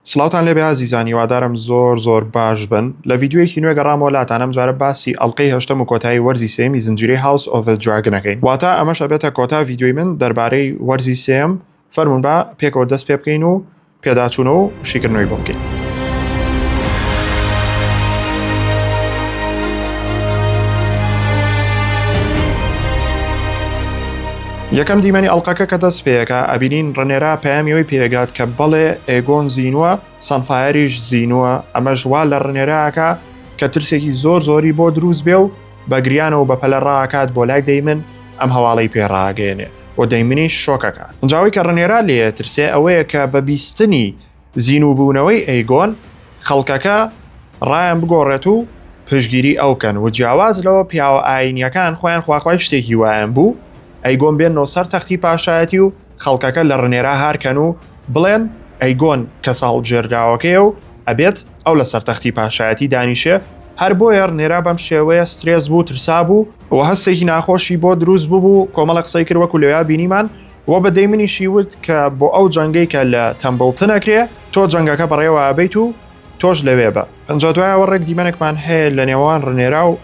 سڵاوتان لێبێ عزیزانی، وادارم زۆر باش بن. لە ڤیدیۆیەکی نوێ گەڕامەوە لاتانەم جارە باسی ئەڵلقەی هەشتم و کۆتایی وەرزی سێمی زنجیرەی House of the Dragon ئەکەین. واتە ئەمەش ئەبێتە کۆتا ڤیدیۆی من دەربارەی وەرزی سێم. فەرموون بە پێکەوە دەست پێ بکەین و پێداچوونەوە و شیکردنەوەی بۆ بکەین. یەکەم دیمەنی ئەڵلقەکە کە دەست پێیەکە ئەبینین ڕەنێرا پەیامیەوەی پێگات کە بەڵێ ئێگۆن زینووە، سانفایریش زینووە. ئەمە ژوا لە ڕەنێراکە کە ترسێکی زۆری بۆ دروست بێ و بە گریانەوە بە پەلە ڕاکات بۆ لای دەیمن ئەم هەواڵەی پێڕاگەێنێ و دەیمنیش شۆکەکە. ئەنجاوی کە ڕەنێرا لێ ترسێ ئەوەیە کە بە بیستنی زینوبوونەوەی ئەیگۆن خەڵکەکە ڕایان بگۆڕێت و پشگیری ئەوکەن و جیاواز لەوە پیاوە ئاینیەکان خۆیان خواخوای شتێکی وایان بوو ئەیگۆن بێنەوە سەر تەختی پاشایەتی و خەڵکەکە لە ڕنێرا هارکەن و بڵێن ئەیگۆن کە ساڵ جێرداوەکەیە و ئەبێت ئەو لە سەر تەختی پاشایەتی دانیشێ. هەر بۆیە ڕنێرا بەم شێوەیە سترێس بوو، ترسا بوو و هەستێکی ناخۆشی بۆ دروست بوو کۆمەڵە قسەی کرد وەکو لەوێ بینیمان و بە دەیمنیشی وت کە بۆ ئەو جەنگەی کە لە تەمبڵتن ئەکرێ تۆ جەنگەکە بەڕێوە ئەبەیت و تۆش لەوێ بە. ئەنجا دوایەوە ڕێک دیمەنێکمان هەیە لە نێوان ڕنێرا و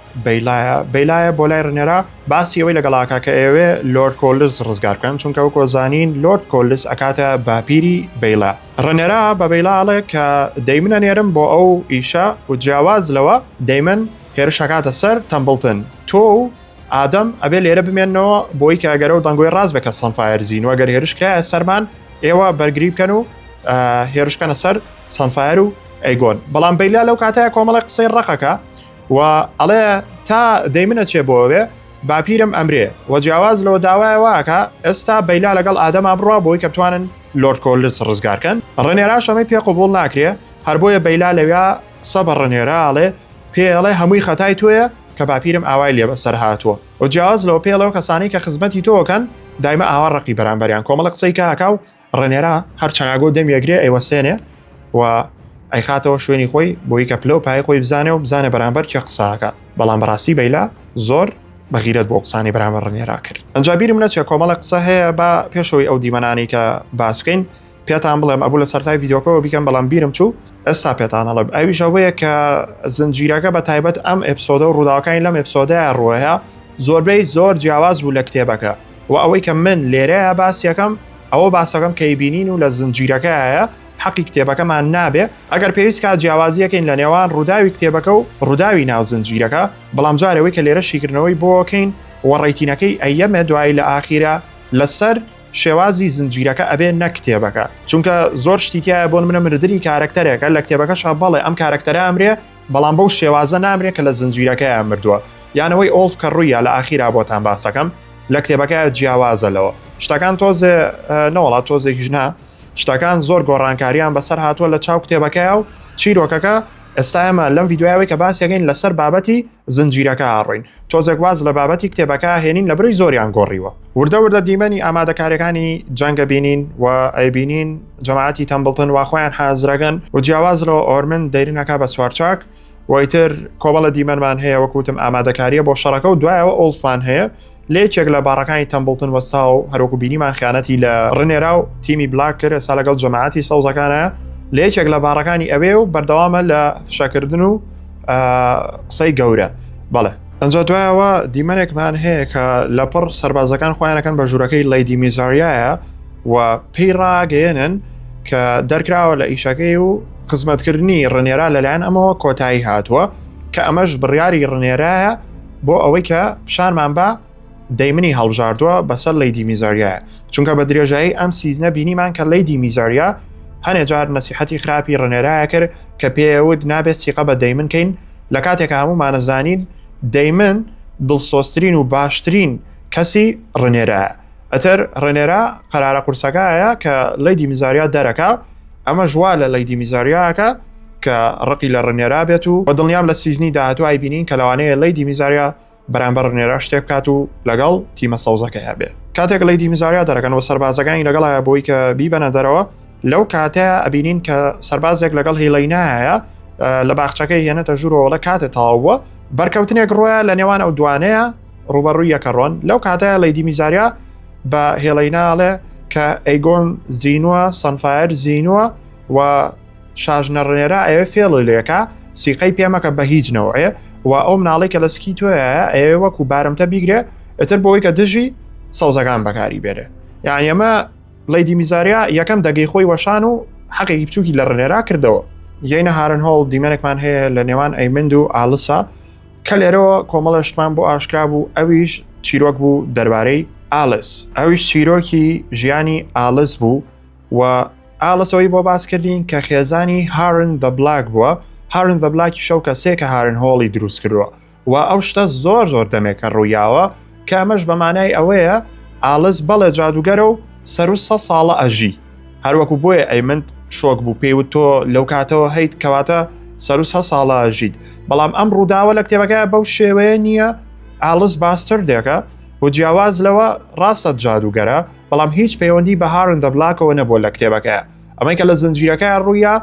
بەیلایە بۆ لای ڕنێرا باسی ئەوەی لەگەڵاکە کە ئێوێ لۆرد کۆلس ڕزگار بکەن، چونکە وەکو زانین لۆرد کۆلس ئەکاتە باپیری بەیلا. ڕنێرا بە بەیلاڵێ کە دەیمنە نێرم بۆ ئەو ئیشە و جیاواز لەوە دەیمن هێرشەکاتە سەر تەمبڵتن. تۆ و ئادەم ئەبێ لێرە بمێنەوە بۆی کە ئەگەرە و دەنگۆی ڕاست بکە سانفایر زین و ئەگەر هێرشکە سەرمان ئێوە بەرگری بکەن و هێرشکەنە سەر سانفایر و ئەیگۆن. بەڵام بەیلا لەو کاتەیە کۆمەڵی قسەی ڕقەکە و ئەڵێ تا دەیمنە چێ بۆوێ باپیرم ئەمرێ و جیاواز لەوە داوایەوەکە ئێستا بەیلا لەگەڵ ئادەما بڕوا بۆی کە بتوانن لۆرد کۆلس ڕزگارکەن. ڕنێراش ئەمەی پێ قبوڵ ناکرێ، هەر بۆیە بەیلا لەوێ قسە بە ڕنێراڵێ پێڵێ هەمووی خەتای تۆیە کە باپیرم ئاوای لێ بەسەر هاتووە و جیاواز لەوە پێڵەوە کەسانی کە خزمەتی تۆکەن دایمە ئاوا ڕقی بەرامبەریان. کۆمەڵە قسەی کاکا و ڕنێرا هەر چەناگۆ دەمیەگرێ ئەیوەسێنێ و ئەیخاتەوە شوێنی خۆی بۆی کە پلە و پای خۆی بزانێ و بزانێ بەرامبەر چه قساکە. بەڵام بەڕاستی بەیلا زۆر بەغیرەت بۆ قسانی بەرامبەر ڕنێرا کرد. ئەنجا بیرم نەچێ کۆمەڵە قسە هەیە بە پێشەوەی ئەو دیمەنانی کە باس بکەین پێتان بڵێم ئەبوو لە سەرتای ڤیدیۆکەوە بیکەم، بەڵام بیرم چوو ئێستا پێتان هەڵێم. ئەویش ئەوەیە کە زنجیرەکە بە تایبەت ئەم ئێپسۆدە و ڕووداوەکانی لەم ئێپسۆدەیە ڕۆیە زۆربەی زۆر جیاواز بوو لە کتێبەکە و ئەوەی کە من لێرەیە باسیەکەم ئەوە باسەکەم کەیبینین و لە زنجیرەکەیە حەقی کتێبەکەمان نابێ. ئەگەر پێویست کات جیاوازیەکەین لە نێوان ڕووداوی کتێبەکە و ڕووداوی ناو زنجیرەکە، بەڵام جارەوەی کە لێرە شیکردنەوەی بۆکەین وەڕێتینەکەی ئەیەمە دوای لە ئاخیرە لەسەر شێوازی زنجیرەکە ئەبێ نە کتێبەکە، چونکە زۆر شتیتیایە بۆن منە مردری کارکتەرێکە لە کتێبەکەشا بەڵێ ئەم کارکتەرە ئەمرێ بەڵام بەو شێوازە نامرێ کە لە زنجیرەکەی ئەمردووە. یانەوەی ئۆڵف کە ڕوویە لە ئاخیرا بۆتان باسەکەم لە کتێبەکە جیاوازە لەوە شتەکان تۆزێ نەوەڵات تۆزێکیش نا شتەکان زۆر گۆڕانکاریان بەسەر هاتووە لە چاو کتێبەکەیە و چیرۆکەکە ئێستا ئێمە لەم ڤیدیۆیەوەی کە باسیەکەین لەسەر بابەتی زنجیرەکە ئاڕۆین. تۆزێک واز لە بابەتی کتێبەکە هێنین لە بڕی زۆریان گۆڕیوە. وردە دیمەنی ئامادەکاریەکانی جەنگە بینین و ئەیبینین جەماعەتی تەمبڵتن واخۆیان حازرەکەن و جیاوازەوە ئۆرمن دەیرینەکە بە سوارچاک وایتر کۆبەڵە دیمەنمان هەیە وەکوتم ئامادەکاریە بۆ شەڕەکە و دوایەوە ئۆڵفان هەیە لێکێک لە باڕەکانی تەمبڵتن وەستا و هەروەکو بینیمان خیانەتی لە ڕنێرا و تیمی بلاک کرد ئێستا لەگەڵ جەماعەتی سەوزەکانە لێکێک لە باڕەکانی ئەوێ و بەردەوامە لە فشەکردن و قسەی گەورە. بەڵێ ئەنجا دوایەوە دیمەنێکمان هەیە کە لە پڕ سەربازەکان خۆیانەکەن بە ژوورەکەی لەیدی میزاریایە و پێی ڕاگەێنن کە دەرکراوە لە ئیشەکەی و خزمەتکردنی ڕنێرا لەلایەن ئەمەوە کۆتایی هاتووە کە ئەمەش بڕیاری ڕنێرایە بۆ ئەوەی کە پیشانمان بە دەیمنی هەڵبژاردووە بەسەر لەیدی میزاریایە، چونکە بە درێژایی ئەم سیزنە بینیمان کە لەیدی میزاریا هەنێجار نەسیحەتی خراپی ڕنێرایە کرد کە پێوت نابێت سیقە بە دەیمنکەین لە کاتێکە هەموومانە زانین دەیمن دڵسۆسترین و باشترین کەسی ڕنێرایە. ئەتر ڕنێرا قەرارە قورسەکەیە کە لەیدی میزاریا دەرەکە ئەمە ژوا لە لەیدی میزاریاکە کە ڕقی لە ڕنێرا بێت و بە دڵنیام لە سیزنی داهاتوو ئایبینین کە لەوانەیە لەیدی میزاریا بەرامبەر ڕنێرا شتێک بکات و لەگەڵ تیمە سەوزەکەی هەبێ. کاتێک لەیدی میزاریا دەرەکەن و سەربازەکانی لەگەڵایە بۆی کە بیبەنە دەرەوە لەو کاتەیە ئەبینین کە سەربازێک لەگەڵ هێڵەینایە لە باخچەکەی هێنێتە ژوورەوە لە کاتێ تاوە بەرکەوتنێک ڕۆیە لە نێوان ئەو دوانەیە ڕوبەڕووی یەکەڕۆن. لەو کاتەیە لەیدی میزاریا بە هێڵەیناڵێ کە ئەیگۆن زینووە سانفایر زینووە و شاژنە ڕێنێرە ئەوێ فێڵی لێکە سیقەی پێمەکە بە هیچ نەوەیە و ئەو مناڵی کە لە سکی توێە ئەوێ وەکو بارمتە بیگرێ ئەتر بۆی کە دژی سەوزەکان بەکاری بێرێ یان ئێمە لەیدی میزاریا یەکەم دەگەی خۆی وەشان و حەقێکی بچووکی لە ڕێنێرا کردەوە یەینە هارنهۆڵ دیمەنێکمان هەیە لە نێوان ئەیمند و ئالسا کە لێرەوە کۆمەڵەشتمان بۆ ئاشکرا بوو ئەویش چیرۆک بوو دەربارەی ئالس ئەویش چیرۆکی ژیانی ئالس بوو و ئالسەوەی بۆ باسکردین کە خێزانی هارن دە بلاک بووە هارن دە بلاکی شەو کەسێک کە هارن هۆڵی دروست کردووە و ئەو شتە زۆر دەمێکە ڕوویاوە کە ئەمەش بەمانای ئەوەیە ئالس بەڵێ جادوگەرە و سەر و 100 ساڵە ئەژی هەروەکو بۆیە ئەیمند شۆک بوو پێیوت تۆ لەو کاتەوە هەیت کەواتە سەر و 100 ساڵە ئەژیت بەڵام ئەم ڕووداوە لە کتێبەکە بەو شێوەیە نییە ئالس باستر دێکە و جیاواز لەوە ڕاستە جادوگەرە بەڵام هیچ پەیوەندی بە هارن دە بلاکەوە نەبووە لە کتێبەکە ئەمەی کە لە زنجیرەکە ڕوویە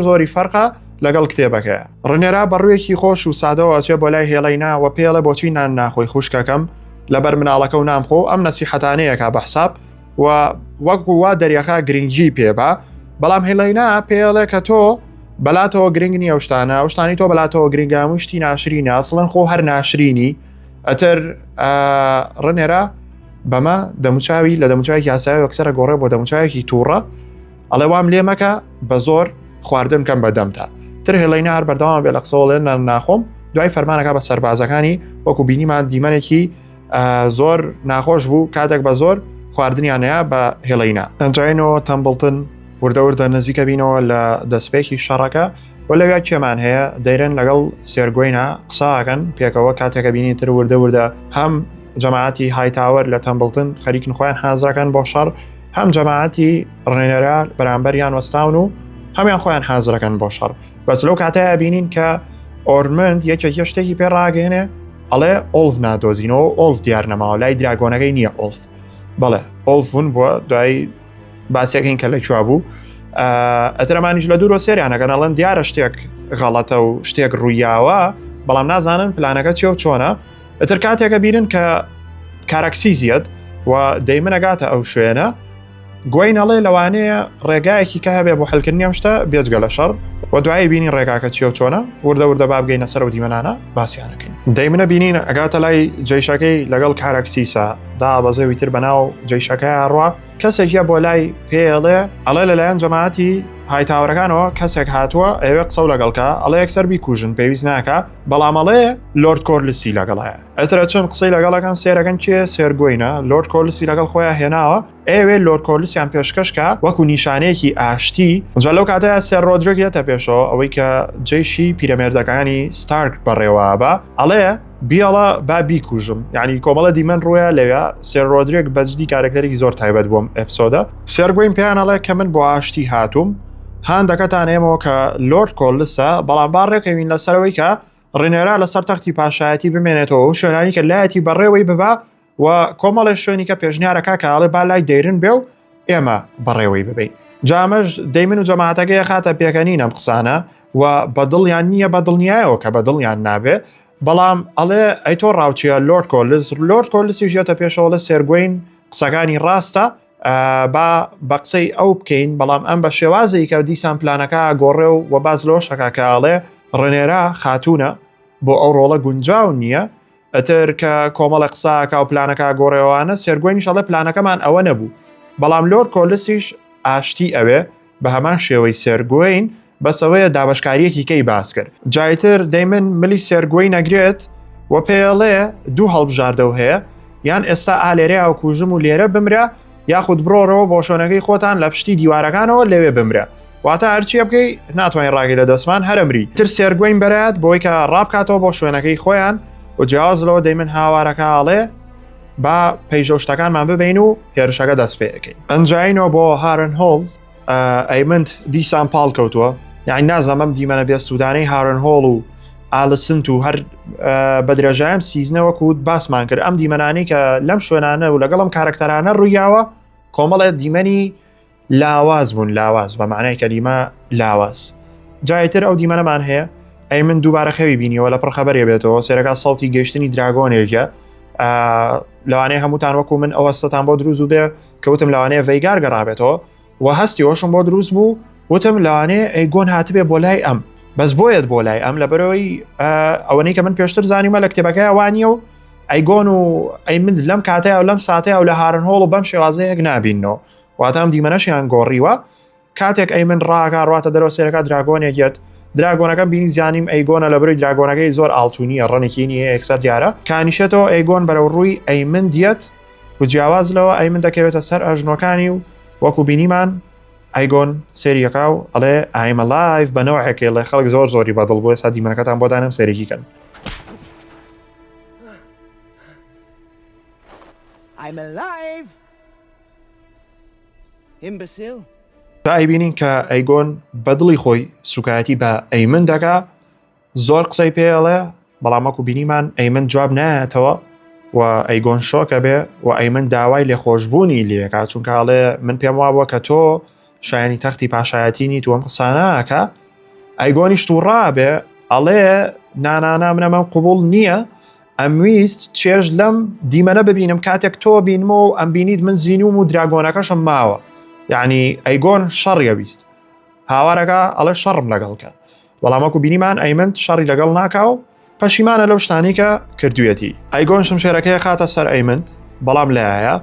زۆری فەرقە لەگەڵ کتێبەکە ڕنێرا بەڕوویەکی خۆش و سادەوە ئەچێ بۆ لای هێڵەینا و پێڵێ بۆچی نان ناخۆی خوشکەکەم لەبەر مناڵەکە و نامخۆ ئەم نەسیحەتانەیەکە بەحساب و وەکو وا دەریەخە گرنگی پێبە بەڵام هێڵەینا پێڵێ کە تۆ بەلاتەوە گرنگ نیە شتانە شتانی تۆ بەلاتەوە گرنگام شتی ناشرینە ئەسڵەن خۆ هەر ناشرینی ئەتر ڕنێرا بەمە دەموچاوی لە دەموچاوی یاساوی وەکسەرە گۆڕێ بۆ دەموچاوێکی تووڕە ئەڵێ وام لێ مەکە بە زۆر خواردن کەم بەدەمتە تر هێڵەینا هەر بەردەوام بێ لە قسەوەڵێن ناخۆم دوای فەرمانەکە بە سەربازەکانی وەکو بینیمان دیمەنێکی زۆر ناخۆش بوو کاتێک بە زۆر خواردنیانەیە بە هێڵەینا ئەنجاینەوە تەمبڵتن وردەوردە نزیکە بینەوە لە دەستپێکی شەڕەکە و لەویا کێمان هەیە دەیرن لەگەڵ سێرگۆینە قساکەن پێکەوە کاتێکە بینی تر وردەوردە هەم جەماعەتی هایتاوەر لە تەمبڵتن خەریکن خۆیان حازراکەن بۆ شەڕ هەم جەماعەتی ڕێنێرا بەرامبەریان وەستاون و هەمیان خۆیان حازرەکەن بۆ شەڕ بەس لەو کاتەیە بینین کە ئۆرمند یەکێک شتێکی پێڕاگەێنێ ئەڵێ ئۆلف نادۆزینەوە ئۆلف دیار نەماوە لای دراگۆنەکەی نییە ئۆلف بەڵێ ئۆلفون بووە دوای باسیەکەین کە لەکووا بوو ئەترەمانیش لە دوورۆ سێریانەکەن ئەڵەن دیارە شتێک غەڵەتە و شتێک ڕوویاوە بەڵام نازانن پلانەکە چێ و چۆنە ئەتر کاتێکە بینن کە کارەکسی زیەت و دەیمنەگاتە ئەو شوێنە گوێینەڵێ لەوانەیە ڕێگایەکی کە هەبێ بۆ حلکردنی ئەم شتە بێجگە لە شەڕ و دوایی بینین ڕێگاکە چیە و چۆنە وردە بابگەینە سەر و دیمەنانە باسییانەکەین دەیمنە بینین ئەگاتە لای جێشەکەی لەگەڵ کارەکسیسا دابەزێوی تر بەناو جێشەکەی ئاڕوا کەسێکە بۆ لای پێڵێ ئەڵێ لەلایەن جەماعەتی هایتاوەرەکانەوە کەسێک هاتووە ئەوێ قسە و لەگەڵکە ئەڵێ یەکسەر بیکوژن پێویست ناکە بەڵام ئەڵێ لۆرد کۆرلسی لەگەڵایە ئەترە چەند قسەی لەگەڵەکان سێرەکەن کێ سێرگۆینە لۆرد کۆرلسی لەگەڵ خۆیان هێناوە ئێوێ لۆرد کۆرلسیان پێشکەشکە وەکو نیشانەیەکی ئاشتی جا لەو کاتەیە سێر ڕۆدرێگێتە پێشەوە ئەوەی کە جێشی پیرەمێردەکانی ستارک بەڕێوە بە ئەڵێ بیاڵە با بیکوژم یعنی کۆمەڵە دیمەن ڕۆیە لەوێ سێر ڕۆدرێک بەجدی کارەکتەرێکی زۆر تایبەت بووم ئەپسۆدە سێرگۆین پێیانەڵێ کە من بۆ ئاشتی هاتووم هەندەکەتان ئێمەوە کە لۆرد کۆرلسە بەڵام باڕێکەوین لەسەرەوەی کە ڕێنێرا لەسەر تەختی پاشایەتی بمێنێتەوە و شوێنانی کە لایەتی بەڕێوەی ببا و کۆمەڵی شوێنی کە پێشنیارەکە کە ئاڵێ با لای دەیرن بێ و ئێمە بەڕێوەی ببین جامەش دەیمن و جەماعەتەکەی خاتە پێکەنین ئەم قسانە و بەدڵیان نییە بەدڵنیایەوە کە بەدڵیان نابێ بەڵام ئەڵێ ئەی تۆ ڕاوچیە لۆرد کۆرلسی ژێتە پێشەوە لە سێرگۆین قسەکانی ڕاستە بە قسەی ئەو بکەین بەڵام ئەم بە شێوازەی کە دیسان پلانەکە گۆڕێ و باز لۆشەکە کاڵێ ڕێنێرا خاتونە بۆ ئەو ڕۆڵە گونجاو نییە ئەتر کە کۆمەڵە قساکە و پلانەکە گۆڕێوانە سێرگۆینی شەڵێ پلانەکەمان ئەوە نەبوو بەڵام لۆرد کۆرلسیش ئاشتی ئەوێ بە هەمان شێوەی سێرگۆین بەسەوەیە دابشکاریەکی کەی باس کرد جایتر دەیمن ملی سێرگۆی نەگرێت و پێڵێ دوو هەڵبژاردە و هەیە یان ئێستا ئالێرە ئەو کوژم و لێرە بمرە یاخود بڕۆرەوە بۆ شوێنەکەی خۆتان لە پشتی دیوارەکانەوە لەوێ بمرە واتە هەرچیە بکەی ناتوانین ڕاگەی لە دەستمان هەرمری تر سێرگۆین بەرات بۆی کە ڕابکاتەوە بۆ شوێنەکەی خۆیان و جیازلەوە دەیمن هاوارەکە ئاڵێ با پەیژۆشتەکانمان ببین و هێرشەکە دەست پێەکەین ئەنجینەوە بۆ هارن هۆڵ ئەیمند دیسان پاڵ کەوتووە یعنی نازانم دیمەنە بێ سوودانەی هارن هۆڵ و ئالسنت و هەر بە درێژایم سیزنەوەکوت باسمان کرد ئەم دیمەنانی کە لەم شوێنانە و لەگەڵم کارکتەرانە ڕوویاوە کۆمەڵێ دیمەنی لاواز بوون لاواز بە معنای کەلیمە لاواز جایتر ئەو دیمەنەمان هەیە ئەی من دووبارە خەوی بینیەوە لە پڕخەبەرێ بێتەوە سێرەکە سەڵتی گەشتنی دراگۆنێکە لەوانەیە هەمووتان وەکو من ئەوەستان بۆ دروست و بێ کەوتم لەوانەیە ڤەیگار گەڕابێتەوە و هەستی ئەوشم بۆ دروست بوو وتم لەوانەیە ئەیگۆن هاتبێ بۆ لای ئەم بەس بۆیت بۆ لای ئەم لەبەرەوەی ئەوەنەی کە من پێشتر زانیمە لە کتێبەکەی ئەوانیە و ئەیگۆن و ئەیمند لەم کاتەیە و لەم ساتەیە و لە هارنهۆڵ و بەم شێوازەیەک نابینەوە واتە ئەم دیمەنەشیان گۆڕیوە کاتێک ئەیمن ڕاکە ڕاتە دەرەوە سێرەکە دراگۆنێکێت دراگۆنەکە بینی زانیم ئەیگۆنە لەبەروی دراگۆنەکەی زۆر ئاڵتونیە ڕەنێکی نیە یەکسەر دیارە کانیشێتەوە ئەیگۆن بەرەو ڕووی ئەیمن دیەت و جیاواز لەوە ئەیمن دەکەوێتە سەر ئەژنۆکانی و وەکو بینیمان ئەیگۆن سێریەکە و ئەڵێ I'm alive بەنەوەیەکێ لە خەڵک زۆر زۆری بەدڵ بووە سا دیمەنەکەتان بۆ دانم سێرێکیکەن I'm alive! Imbecile! تا ئەیبینین کە ئەیگۆن بەدڵی خۆی سوکایەتی بە ئەیمن دەکا زۆر قسەی پێڵێ بەڵام وەکو بینیمان ئەیمن جواب نایەتەوە و ئەیگۆن شۆکە بێ و ئەیمن داوای لێخۆشببوونی لێکا چونکەڵێ من پێم وابووە کە تۆ شایانی تەختی پاشایەتینی تووەم قسانەکە ئەیگۆنیش تووڕا بێ ئەڵێ نانانا منەمەم قوبوڵ نییە ئەمویست چێژ لەم دیمەنە ببینم کاتێک تۆ بینمە و ئەم بینیت من زینوم و دراگۆنەکەشم ماوە یعنی ئەیگۆن شەڕیەویست هاوارەکە ئەڵێ شەڕم لەگەڵکە بەڵامەکو بینیمان ئەیمند شەڕی لەگەڵ ناکاو پەشیمانە لەو شتانی کە کردوێتی ئەیگۆن شمشێرەکەی خاتە سەر ئەیمند بەڵام لایە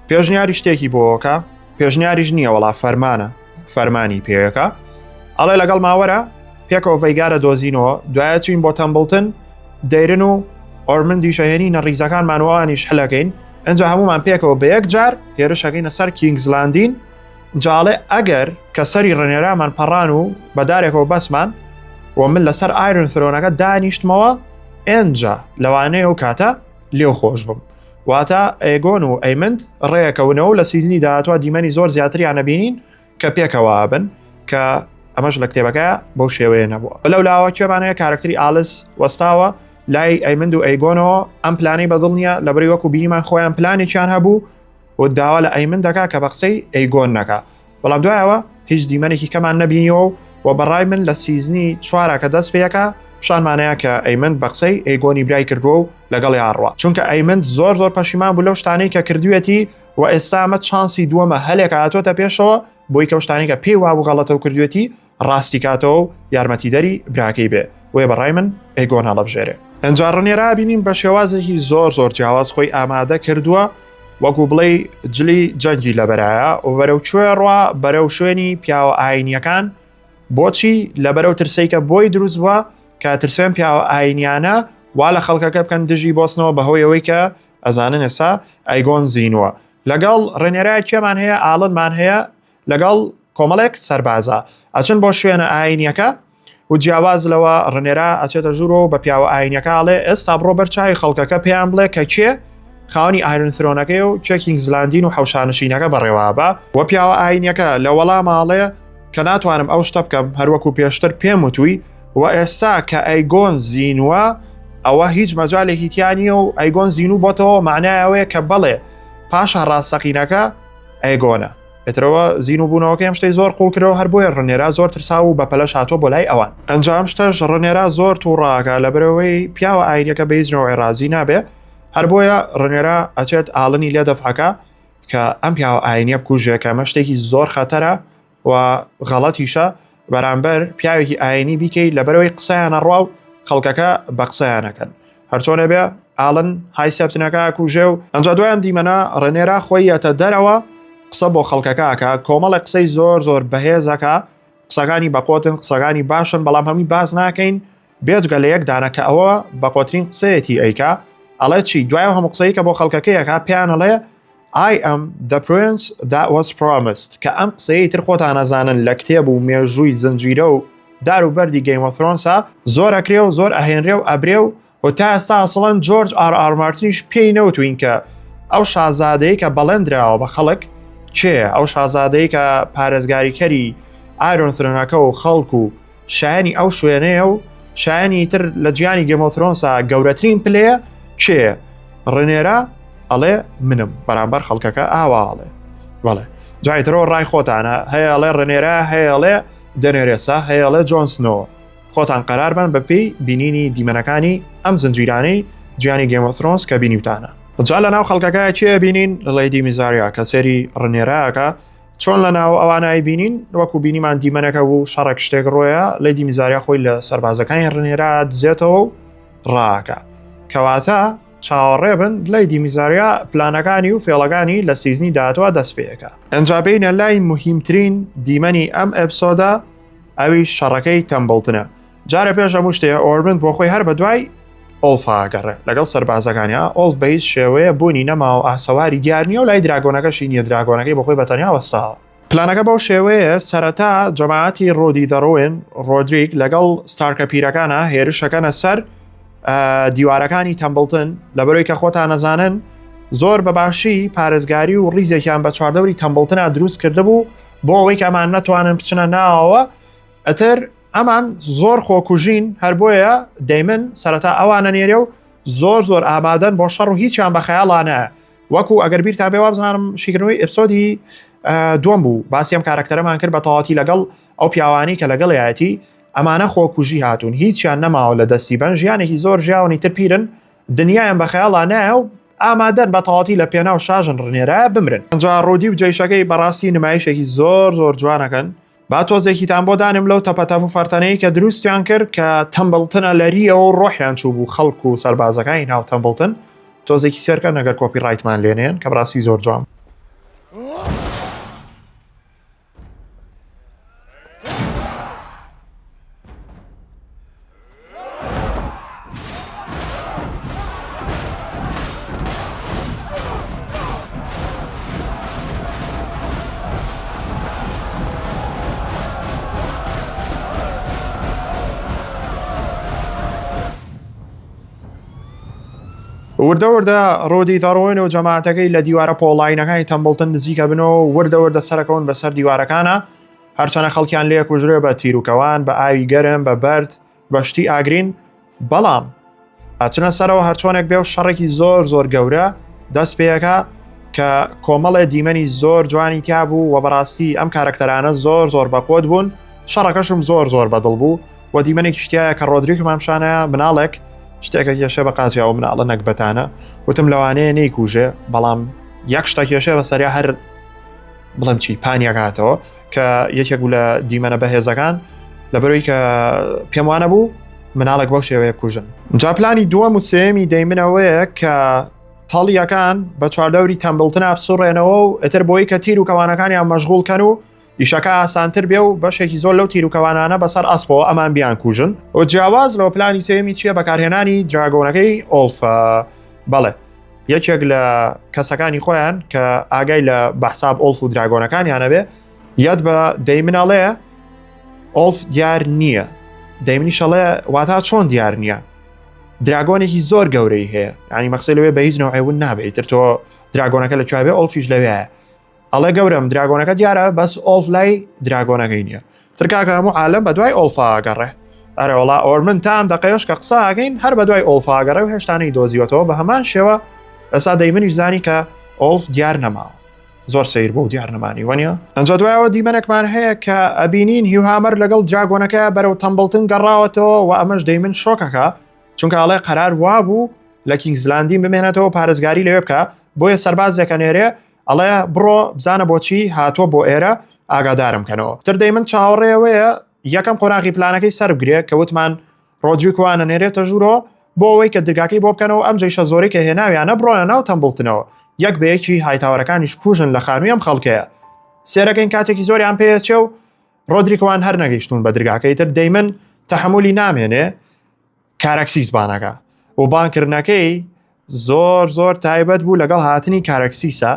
پێشنیاری شتێکی بۆکە پێشنیاریش نییە وەڵا فەرمانە فەرمانی پێیەکە ئەڵێ لەگەڵ ماوەرە پێکەوە ڤەیگارە دۆزینەوە دوایە چین بۆ تەمبڵتن دەیرن و ئۆرمندی شەهێنی نەڕیزەکانمانوانیش حلەکەین ئەنجا هەمومان پێکەوە بە یەک جار هێرشەکەینە سەر کینگزلاندین جاڵێ ئەگەر کە سەری ڕێنێرامان پەڕان و بەدارێکەوە بەسمان و من لەسەر ئایرن فرۆنەکە دانیشتمەوە ئێنجا لەوانەیە و کاتە لێو خۆش بم واتە ئەیگۆن و ئەیمند ڕێەکەونەوە لە سیزنی داهاتوە دیمەنی زۆر زیاتریان نەبینین کە پێکەوە بن کە ئەمەش لە کتێبەکە بەو شێوەیە نەبووە لەو لاوە کێبانەیە کارکتری ئالس وەستاوە لای ئەیمند و ئەیگۆنەوە ئەم پلانەی بەدڵ نییە لەبەری وەکو بینیمان خۆیان پلانێکیان هەبوو و داوا لە ئەیمن دەکا کە بە قسەی ئەیگۆن نەکا بەڵام دوایەوە هیچ دیمەنێکی کەمان نەبینیەوە و بەڕای من لە سیزنی چوارە کە دەست پێەکە پیشانمانەیە کە ئەیمند بە قسەی ئەیگۆنی برای کردووە و لەگەڵی ئاڕوە چونکە ئەیمند زۆر زۆر پەشیمان بوو لەو شتانەی کە کردوێتی و ئێستا ئەمە چانسی دووەمە هەلێکە هاتۆتە پێشەوە بۆی کە شتانی کە پێی وابوو غەڵەتە و کردوێتی ڕاستی کاتەوە و یارمەتیدەری براکەی بێ وێ بەڕای من ئەیگۆن هەڵەبژێرێ ئەنجا ڕەنێرا بینیم بە شێوازێکی زۆر زۆر جیاواز خۆی ئامادە کردووە وەکو بڵێ جلی جەنگی لەبەرایە و بەرەو کوێ ڕوا بەرەو شوێنی پیاوە ئاینیەکان بۆچی لە بەرەو ترسەیکە بۆی دروست بووە کە ترسێن پیاوە ئاینیانە وا لە خەڵکەکە بکەن دژی بۆستنەوە بەهۆیەوەی کە ئەزانن ئێستا ئەیگۆن زینووە لەگەڵ ڕێنێرای کێمان هەیە ئاڵنمان هەیە لەگەڵ کۆمەڵێک سەربازە ئەچن بۆ شوێنە ئاینیەکە و جیاواز لەوە ڕێنێرا ئەچێتە ژوورەوە بە پیاوە ئاینیەکەڵێ ئێستا بڕۆ بەرچوی خەڵکەکە پێیان بڵێ کە کێ خاوەنی ئایرن فرۆنەکەی و چێکینگزلاندین و حەوشانشینەکە بەڕێوابە و پیاوە ئاینیەکە لە وەڵاماڵێ کە ناتوانم ئەو شتە بکەم هەروەکو پێشتر پێم وتووی و ئێستا کە ئەیگۆن زینووە ئەوە هیچ مەجالێکی تیانیە و ئەیگۆن زیینوو بۆتەوە معنایەوەیە کە بەڵێ پاشە ڕاستەقینەکە ئەیگۆنە ئێترەوە زیینوو بوونەوەکە ئەم شتەی زۆر قوڵکرەوە هەر بۆیە ڕێنێرا زۆر ترسا و بە پەلەش هاتۆ بۆ لای ئەوان ئەنجام شتەش ڕێنێرا زۆر تووڕاکە لە بەرەوەی پیاوە ئاینیەکە بە هیچنەوەی ڕازی نابێ هەر بۆیە ڕێنێرا ئەچێت ئاڵنی لێ دەفعەکە کە ئەم پیاوە ئاینیە بکوژێکە ئەمە شتێکی زۆر خەتەرە و غەڵەتیشە بەرامبەر پیاوێکی ئاینی بیکەی لە بەرەوەی قسەیانە ڕوا و خەڵکەکە بە قسەیانەکەن هەرچۆنە بێ ئاڵن های سێپتنەکە کوژێ و ئەنجا دوایان دیمەنە ڕێنێرا خۆی یەتە دەرەوە قسە بۆ خەڵکەکەکە کۆمەڵە قسەی زۆر زۆر بەهێزەکە قسەکانی بەقۆتن قسەکانی باشن بەڵام هەمی باز ناکەین بێجگە لە یەکدانە کە ئەوە بەقۆترین قسەیەتی ئەیکا ئەڵێ چی دوای هەموو قسەی کە بۆ خەڵکەکەیەکە پێیان ئەڵێ I am the prince that was promised کە ئەم قسەی تر خۆتان نەزانن لە کتێب و مێژووی زنجیرە و دار و بەردی گەیم ئۆف ترۆنسا زۆر ئەکرێ و زۆر ئەهێنرێ و ئەبرێ و تا ئێستا ئەسڵەن جۆرج ئار مارتینیش پێی نەوتوین کە ئەو شازادەی کە بەڵێندراوە بە خەڵک چێ ئەو شازادەی کە پارێزگاریکەری ئایرۆن فرۆنەکە و خەڵک و شایانی ئەو شوێنەیە و شایانی تر لە جیانی گەیم ئۆف ترۆنسا گەورەترین پلەیە چێ ڕێنێرا ئەڵێ منم بەرامبەر خەڵکەکە ئاواڵێ بەڵێ جایترەوە ڕای خۆتانە هەیەڵێ ڕێنێرا هەیەڵێ دەنێرێسا هەیەڵێ جۆنسنەوە خۆتان قەرار بن بەپێی بینینی دیمەنەکانی ئەم زنجیرانەی جیانی گەیم ئۆف ترۆنس کە بینیوتانە جا لە ناو خەڵکەکە چێ بینین لەڵی دیمیزاریا کە سێری ڕێنێراکە چۆن لە ناو ئەوانای بینین وەکو بینیمان دیمەنەکە بوو شەڕێک شتێک ڕۆیە لە دیمیزاریا خۆی لە سەربازەکانی ڕنێرا دزێتەوە و ڕاکە کەواتە چاوەڕێ بن لای دیمیزاریا پلانەکانی و فێڵەکانی لە سیزنی داهاتوە دەست پێەکە. ئەنجا بینە لای مهمترین دیمەنی ئەم ئەپسۆدا ئەوی شەڕەکەی تەمبڵتنە. جارە پێش هەموو شتەیە ئۆربند بۆ خۆی هەر بە دوای ئۆڵفاگەڕێ لەگەڵ سەربازەکانیە ئۆڵف بە هیچ شێوەیە بوونی نەما و ئاسەواری دیار نیە و لای دراگۆنەکەشی نییە دراگۆنەکەی بە خۆی بەتەنیا وەستاوە. پلانەکە بەو شێوەیە سەرەتا جەماعەتی ڕۆدی دەڕۆێن ڕۆدریک لەگەڵ ستارکە پیرەکانە هێرشەکەنە سەر دیوارەکانی تەمبڵتن لەبەرەوەی کە خۆتان نەزانن زۆر بەباشی پارێزگاری و ڕیزێکیان بە چواردەوری تەمبڵتنە دروست کرده بوو بۆ ئەوەی کە ئەمان نەتوانن بچنە ناوەوە ئەتر ئەمان زۆر خۆکوژین هەر بۆیە دەیمن سەرەتا ئەوانە نێرێ و زۆر ئامادەن بۆ شەڕ و هیچیان بە خەیاڵانە وەکو ئەگەر بیرتان بێ وابزانم شیکردنەوەی ئەپسۆدی دووەم بوو باسی ئەم کارەکتەرەمان کرد بە تەواتی لەگەڵ ئەو پیاوانی کە لەگەڵیەتی ئەمانە خۆکوژی هاتوون هیچیان نەماوە لە دەستی بەن ژیانێکی زۆر ژیاوی تر پیرن دنیایان بە خەیاڵان نایە و ئامادەن بە تەواتی لە پێناو شاژن ڕنێرە بمرن. ئەنجا ڕۆدی و جێیشەکەی بەڕاستی نمایشێکی زۆر جوانەکەن با تۆزێکیتان بۆ دانم لەو تەپەتەف و فەرتەنەی کە دروستیان کرد کە تەمبڵتنە لەریەوە و ڕۆحیان چوو بوو خەڵک و سەربازەکانی ناو تەمبڵتن تۆزێکی سێرکە نەگەر کۆپی ڕایتمان لێنێن کە بڕاستی زۆر جوان. وردە ڕۆدی دەڕۆین و جەماعەتەکەی لە دیوارە پۆڵاینەکانی تەمبڵتن نزیکە بنەوە وردە سەرەکەون بەسەر دیوارەکانە هەرچەنە خەڵکیان لێ کوژرێ بە تیرروکەوان بە ئاوی گەرم بە بەرد بەشتی ئاگرین بەڵام ئەچنە سەرەوە هەرچۆنێک بێ و شەڕێکی زۆر گەورە دەست پێەکە کە کۆمەڵێ دیمەنی زۆر جوانی تیا بوو و بەڕاستی ئەم کارەکتەرانە زۆر بەقۆت بوون شەڕەکەشم زۆر بەدڵ بوو و دیمەنێکی شتایە کە ڕۆدریک مامشانەیە مناڵێک شتێکە کێشە بە قاچیا و مناڵە نەکبەتانە وتم لەوانەیە نەیکوژێ بەڵام یەک شتە کێشە بەسەریا هەر بڵم چی پانیەکاتەوە کە یەکێک بوو لە دیمەنە بەهێزەکان لەبەرەوەی کە پێم وانە بوو مناڵێک بەو شێوەیە بکوژن. جا پلانی دووەم و سێمی دەیمنەوەیە کە تەڵیەکان بە چواردەوری تەمبڵتنە بسوڕێنەوە و ئەتر بۆی کە تیر و کەوانەکانیان مەشغوڵکەن و ئیشەکە ئاسانتر بێ و بەشێکی زۆر لەو تیرروکەوانانە بەسەر ئەسپۆ ئەمان بیان کوژن و جیاواز لەوە پلانی سێمی چیە بەکارهێنانی دراگۆنەکەی ئۆڵفە. بەڵێ یەکێک لە کەسەکانی خۆیان کە ئاگای لە بەحساب ئۆڵف و دراگۆنەکانیانە بێ یاد بە دەیمناڵەیە ئۆڵف دیار نییە دەیمنی شەڵێ واتا چۆن دیار نییە دراگۆنێکی زۆر گەورەی هەیە ینی مەقسەی لەوێ بە هیچ نەوعیون نابێت تر تۆ دراگۆنەکە لە کوێ بێ ئۆڵفیش لەوێیە ئەڵێ گەورم دراگۆنەکە دیارە بەس ئۆڵف لای دراگۆنەکەی نییە ترکاکە هەموو عالم بە دوای ئۆڵفاگەڕێ ئەرەوەڵا ئۆرمن تام دەقەیەش کە قساگەین هەر بە دوای ئۆڵفاگەڕێ و هێشتانەی دۆزیوەتەوە بە هەمان شێوە ئەسا دەیمنیش زانی کە ئۆڵف دیار نەماوە زۆر سیر بوو دیار نەمانی وەنیە. ئەنجا دوایەوە دیمەنێکمان هەیە کە ئەبینین هیوهامەر لەگەڵ دراگۆنەکە بەرەو تەمبڵتن گەڕاوەتەوە و ئەمەش دەیمن شۆکەکە چونکە ئەڵێ قەرار وابوو لە کینگزلاندی بمێنێتەوە پارێزگاری لەوێ بکە بۆیە سەربازێکە نێرێ ئەڵێ بڕۆ بزانە بۆچی هاتووە بۆ ئێرە ئاگادارم کەنەوە. تر دەیمن چاوەڕێەوەیە یەکەم قۆناغی پلانەکەی سەر بگرێ کە وتمان ڕۆدریکوانە نێرێتە ژوورەوە بۆ ئەوەی کە دگاکەی بۆ بکەنەوە ئەم جێشە زۆری کە هێناویانە بڕۆنە ناو تەمبڵتنەوە یەک بەیەکی هایتاوەرەکانیش کوژن لە خانووی ئەم خەڵکەیە سێرەکەین کاتێکی زۆریان پێچێ و ڕۆدریکوان هەر نەگەیشتون بە دگاکەی تر دەیمن تەحملی نامێنێ کارەکسیس بانەکە و بانکردنەکەی زۆر تایبەت بوو لەگەڵ هاتنی کارەکسیسە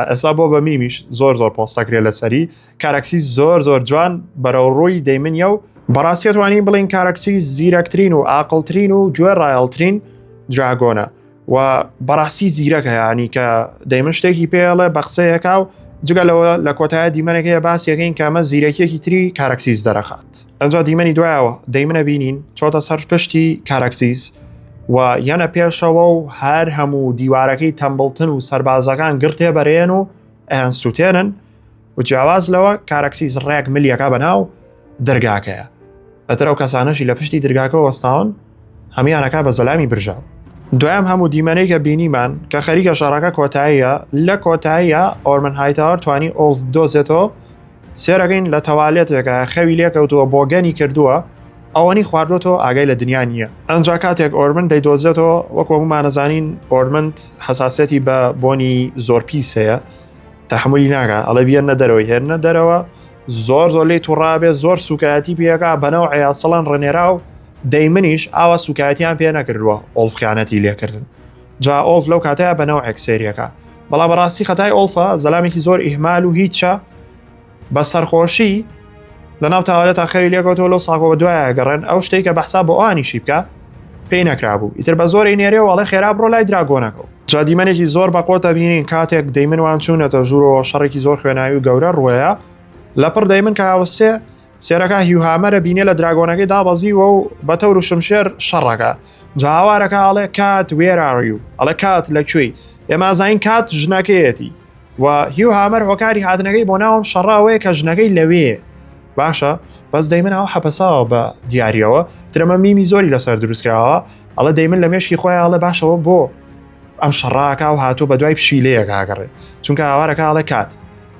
ئێستا بۆ بە میمیش زۆر پۆستەکرێ لەسەری کارەکسیس زۆر جوان بەرەوڕووی دەیمنیە و بەڕاستی توانین بڵین کارەکسیس زیرەکترین و ئاقڵترین و گوێ ڕایەڵترین دراگۆنە و بەڕاستی زیرەکە ینی کە دەیمن شتێکی پێڵێ بە قسەیەکا و جگەلەوە لە کۆتایە دیمەنێکەیە باسیەکەین کە ئەمە زیرەکیەکی تری کارەکسیس دەرەخات. ئەنجا دیمەنی دوایەوە دەیمنە بینین چۆتە سەر پشتی کارەکسیس و یانە پێشەوە و هەر هەموو دیوارەکەی تەمبڵتن و سەربازەکان گرتێ بەرێن و ئەیان سووتێنن و جیاواز لەوە کارەکسیس ڕێک ملیەکە بەناو دەرگاکەیە ئەتر ئەو کەسانەشی لە پشتی دەرگاکە وەستاون هەمیانەکە بە زەلامی برژاو دوام هەموو دیمەنەی کە بینیمان کە خەریکە شەڕەکە کۆتاییە لە کۆتاییە ئۆرمن هایتاوەر توانی ئۆڵف بدۆزێتەوە سێرەکەین لە تەوالێتێکە خەوی لێکەوتووە بۆ گەنی کردووە ئەوەنی خواردۆتەوە ئاگای لە دنیا نییە ئەنجا کاتێک ئۆرمن دەیدۆزێتەوە وەک وەمانەزانین ئۆرمند حساسەتی بە بۆنی زۆر پیس هەیە تەحملی ناکە ئەڵە بیەنە دەرەوەی هێنە دەرەوە زۆر لی تووڕابێ زۆر سوکایەتی پێەکە بەنەو عیاسەڵەن ڕێنێرا و دەیمنیش ئاوا سوکایەتیان پێ نەکردووە ئۆڵف خیانەتی لێکردن جا ئۆڵف لەو کاتەیە بەنەو ئەکسێریەکە بەڵام بەڕاستی خەتای ئۆڵفە زەلامێکی زۆر ئیهمال و هیچە بە سەرخۆشی لە ناو تاوالێت ئاخەری لێکەوتەوە لەو ساغەوە دوایە گەڕێن ئەو شتێک کە بەحسا بۆ ئەوانیشی بکە پێی نەکرابوو ئیتر بە زۆری نێرێ وڵێ خێرا بڕۆ لای دراگۆنەکەەوە جا دیمەنێکی زۆر بەقۆتە بینین کاتێک دەیمنوان چوونەتە ژوورەوە شەڕێکی زۆر خوێناوی و گەورە ڕوەیە لەپڕ دەیمن کە هاوستێ سێرەکە هیوهامەرە بینێ لە دراگۆنەکەی دابەزیوە و بە تەور و شمشێر شەڕەکە جاوارەکە ئەڵێ کات وێراڕی و ئەڵە کات لەکوێی ئێمە زین کات ژنەکەیەتی و هیوهامەر هۆکاری هاتنەکەی بۆ ناوم شەڕاوەیە کە ژنەکەی لەوێ باشە بەس دەیمن ئەو حەپەساوە بە دیاریەوە ترەمە میمی زۆری لەسەر دروستکراوە ئەڵە دەیمن لە مێشکی خۆی ئەڵێ باشەوە بۆ ئەم شەڕاکە و هاتوو بە دوای پشیلەیەک ئاگەڕێ چونکە ئاوارەکە ئەڵێ کات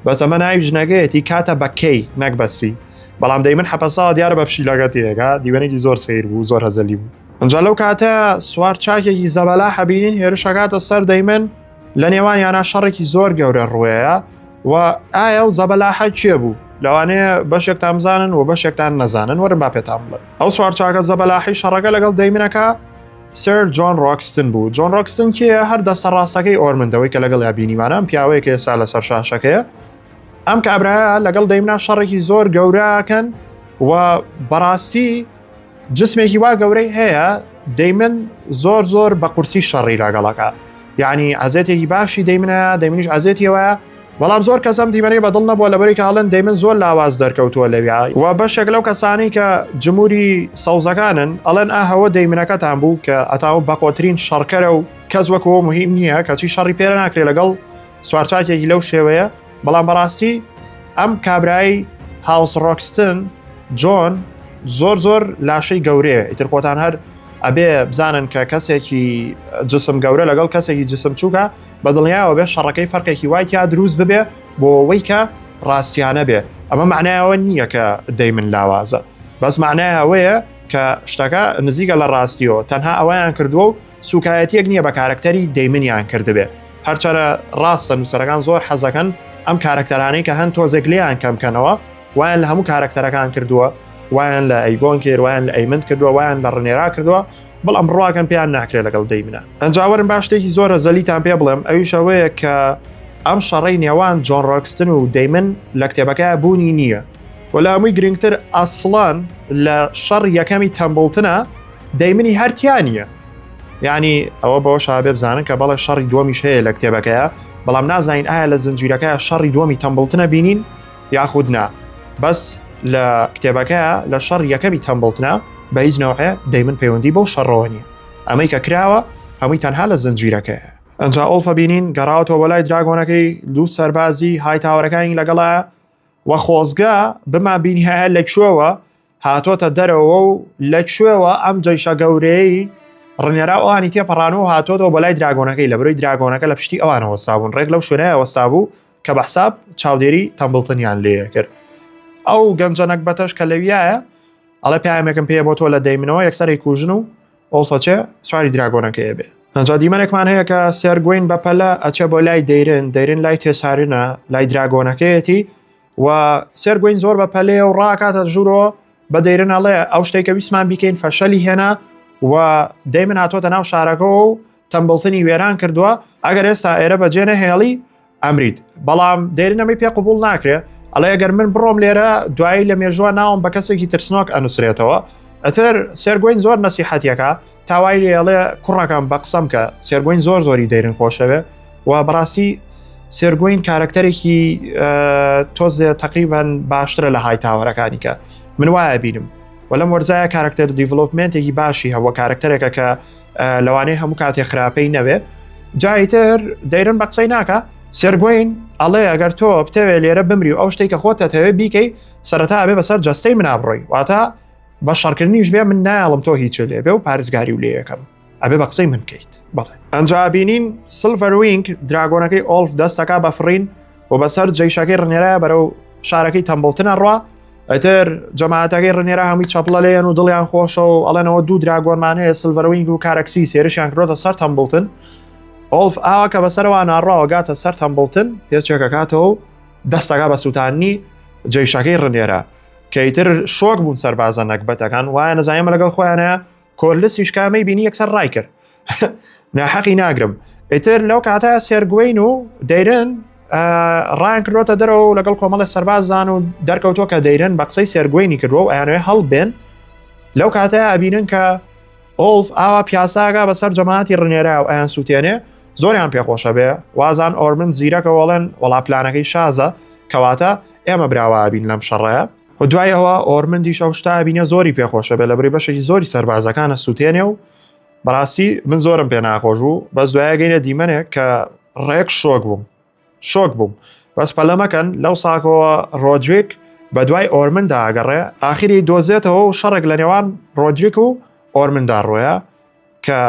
بەس ئەمە ناوی ژنەکەیەتی کاتە بەکەی نەک بەسی بەڵام دەیمن حەپەساوە دیارە بە پشیلەکە تێگا دیوەنێکی زۆر سیر بوو زۆر هەزەلی بوو ئەنجا لەو کاتە سوار چاکێکی زەبەلا هەبینین هێرشەکاتە سەر دەیمن لە نێوانیانە شەڕێکی زۆر گەورە ڕوەیە و ئایا و زەبەلاحە کێ بوو لەوانەیە بەشێکتان بزانن و بەشێکتان نەزانن وەرن با پێتان بڵێن ئەو سوار چاکە زەبەلاحی شەڕەکە لەگەڵ دەیمنەکە سەر جۆن ڕۆکستن بوو جۆن ڕۆکستن کێ هەر دەستە ڕاستەکەی ئۆرمندەوەی کە لەگەڵ یابینیمانە ئەم پیاوەیە کە ئێستا لەسەر شاشەکەیە ئەم کابراە لەگەڵ دەیمنا شەڕێکی زۆر گەورەکەن و بەڕاستی جسمێکی وا گەورەی هەیە دەیمن زۆر بە قورسی شەڕی لەگەڵەکە یعنی عزێتێکی باشی دەیمنە دەیمنیش عزێتیەوە بەڵام زۆر کەسم دیمەنەی بەدڵ نەبووە لەبەری کاڵن دەیمن زۆر لاواز دەرکەوتووە لەوی و بەشێک لەو کەسانی کە جمهوری سەوزەکانن ئەڵەن ئاهەوە دەیمنەکەتان بوو کە ئەتاوە بەقۆترین شەڕکەرە و کەس وەکەوە مهم نییە کەچی شەڕی پێرە ناکرێت لەگەڵ سوارچاکێکی لەو شێوەیە بەڵام بەڕاستی ئەم کابرایی هاوس ڕۆکستن جۆن زۆر لاشەی گەورەیە ئیتر خۆتان هەر ئەبێ بزانن کە کەسێکی جسم گەورە لەگەڵ کەسێکی جسم چووکە بەدڵنیایەوە بێ شەڕەکەی فەرقێکی وای تیا دروست ببێ بۆ ئەوەی کە ڕاستیانە بێ ئەمە معنایەوە نییە کە دەیمن لاوازە بەس معنای ئەوەیە کە شتەکە نزیکە لە ڕاستیەوە تەنها ئەوەیان کردووە و سوکایەتیەک نییە بە کارکتەری دەیمنیان کردبێ هەرچەرە ڕاستە نووسەرەکان زۆر حەزەکەن ئەم کارکتەرانەی کە هەن تۆزێک لێیان کەمکەنەوە وایان لە هەموو کارکتەرەکان کردووە وایان لە ئەیگۆن کرد وایان لە ئەیمن کردووە وایان لە ڕنێرا کردووە بەڵام ڕواکەن پێیان ناکرێت لەگەڵ دەیمنە ئەنجاوەرن باش شتێکی زۆرە زەلیتان پێ بڵێم ئەویشەوەیە کە ئەم شەڕەی نێوان جۆن ڕۆکستن و دەیمن لە کتێبەکە بوونی نییە وەلا هەمووی گرنگتر ئەسڵان لە شەڕ یەکەمی تەمبڵتنە دەیمنی هەرتیانە یعنی ئەوە بەوە شابێ بزانن کە بەڵێ شەڕی دووەمیش هەیە لە کتێبەکەیە بەڵام نازانین ئایا لە زنجیرەکەی شەڕی دووەمی تەمبڵتنە بینین یاخود نا بەس لە کتێبەکەیە لە شەڕ یەکەمی تەمبڵتنە بە هیچ نەوحێ دەیمن پەیوەندی بەو شەڕەوە نیە ئەمەی کە کراوە هەمووی تەنها لە زنجیرەکەیە ئەنجا ئۆڵفە بینین گەڕاوەوە بەلای دراگۆنەکەی دوو سەربازی هایتاوەرەکانی لەگەڵە و خۆزگا بما بینی هەیە لەکوێوە هاتۆتە دەرەوە و لەکوێوە ئەم جەیشە گەورەی ڕنێرا ئەوانی تێپەڕانەوە هاتۆتەوە بەلای دراگۆنەکەی لە بەرەوەی دراگۆنەکە لە پشتی ئەوانە وەستابوون ڕێک لەو شوێنەیە وەستابوو کە بەحساب چاودێری تەمبڵتنیان لێ کرد ئەو گەنجەنەک بەتەش کە لەویایە ئەڵێ پیامێکم پێ بۆ تۆ لە دەیمنەوە یەکسەری کوژن و ئۆڵفەچێ سواری دراگۆنەکەیە بێ ئەنجا دیمەنێکمان هەیە کە سێرگوین بەپەلە ئەچێ بۆ لای دەیرن لای تێسارینە لای دراگۆنەکەیەتی و سێرگوین زۆر بەپەلێ و ڕاکاتە ژوورەوە بە دەیرن ئەڵێ ئەو شتێکە ویسمان بیکەین فەشەلی هێنا و دەیمن هاتۆتە ناو شارەکەەوە و تەمبڵتنی وێران کردووە ئەگەر ئێستا ئێرە بەجێنە هێڵی ئەمریت بەڵام دەیرنەمەی پێ قبول ناکرێت ئەڵێ ئەگەر من بڕۆم لێرە دوایی لە مێژووە ناوم بە کەسێکی ترسنۆک ئەنووسرێتەوە ئەتر سێرگوین زۆر نەسیحەتیەکە تاوای لێڵێ کوڕەکەم بە قسەم کە سێرگوین زۆری دەیرن خۆشەوێ و بەڕاستی سێرگوین کارکتەرێکی تۆزێ تقریبان باشترە لە هایتاوەرەکانی کە من وایە بینم و لەم وەرزایە کارکتەر دیڤلۆپمنتێکی باشی هەوە کارکتەرێکە کە لەوانەیە هەموو کاتێ خراپەی نەوێ جایتر دەیرن بە قسەی ناکە سێرگوین ئەڵێ ئەگەر تۆ بتەوێ لێرە بمری و ئەو شتێک کە خۆتە تەوێ بیکەی سەرەتا بێ بەسەر جەستەی منابڕۆی واتە بە شەڕکردنیش بێ من نایڵم تۆ هیچ لێ بێ و پارێزگاری و لێ یەکەم ئەبێ بە قسەی من بکەیت بەڵێ ئەنجا بینین سلڤەر وینگ دراگۆنەکەی ئۆلف دەستەکە بە فڕین و بەسەر جێیشەکەی ڕنێرە بەرەو شارەکەی تەمبڵتنە ڕوا ئەتر جەماعەتەکەی ڕنێرە هەمووی چەپڵە لێن و دڵیان خۆشە و ئەڵێنەوە دوو دراگۆنمان هەیە سلڤەر وینگ و کارەکسی سێرشیان کردۆتە سەر تەمبڵتن ئۆلف ئاوا کە بەسەرەوە ناڕاوە گاتە سەر تەمبڵتن هێچێکەکاتەوە و دەستەکە بە سووتانی جێیشەکەی ڕنێرە کە ئیتر شۆک بوون سەربازە نەکبەتەکان وایە نەزانیمە لەگەڵ خۆیانەیە کۆرلسیش کامەی بینی یەکسەر ڕای کرد ناحەقی ناگرم ئیتر لەو کاتە سێرگوێین و دەیرن ڕایان کردۆتە دەرەوە و لەگەڵ کۆمەڵە سەربازان و دەرکەوتۆ کە دەیرن بە قسەی سێرگوێنی کردووە و ئەیانوێ هەڵبێن لەو کاتە ئەبینن کە ئۆلف ئاوا پیاساگا بەسەر جەماعەتی ڕنێرە و ئەیان سووتێنێ زۆریان پێخۆشە بێ وازان ئۆرمن زیرەکە وەڵێن وەڵا پلانەکەی شازە کەواتە ئێمە براوە بین لەم شەڕەیە و دوایەوە ئۆرمندی شەو شتا بینە زۆری پێخۆشە بێ لەبەری بەشێکی زۆری سەربازەکانە سووتێنێ و بەڕاستی من زۆرم پێ ناخۆش بوو بەس دوایە گەینە دیمەنێک کە ڕێک شۆک بووم بەس پەلەمەکەن لەو ساکەوە ڕۆدریک بە دوای ئۆرمندا ئاگەڕێ ئاخری دۆزێتەوە و شەڕێک لە نێوان ڕۆدریک و ئۆرمندا ڕۆیە کە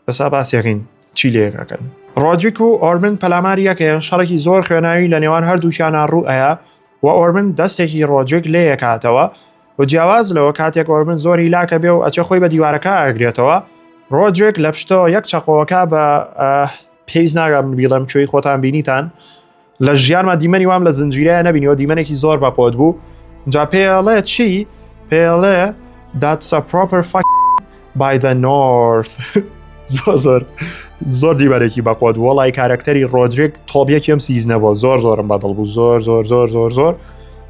بەسا باسیەکەین چی لێەکەن ڕۆدریک و ئۆرمن پەلاماریەکەیان شەڕێکی زۆر خوێناوی لە نێوان هەردووچیانە ڕوئەیە و ئۆرمن دەستێکی ڕۆدریک لێ یەکاتەوە و جیاواز لەوە کاتێک ئۆرمن زۆری لاکە بێ و ئەچە خۆی بە دیوارەکە ئەگرێتەوە ڕۆدریک لە پشتەوە یەک چەقۆوەکە بە پێیز ناگەم بیڵم کوێی خۆتان بینیتان لە ژیانمە دیمەنی وام لە زنجیرەیە نەبینیەوە دیمەنێکی زۆر بەپۆت بوو جا پێڵێ چی پێڵێ that's a proper by the north زۆر دیوارێکی بەپۆت وەڵای کارکتەری ڕۆدریک تۆبیەکیم سیزنەوە زۆرم بەدڵ بوو زۆر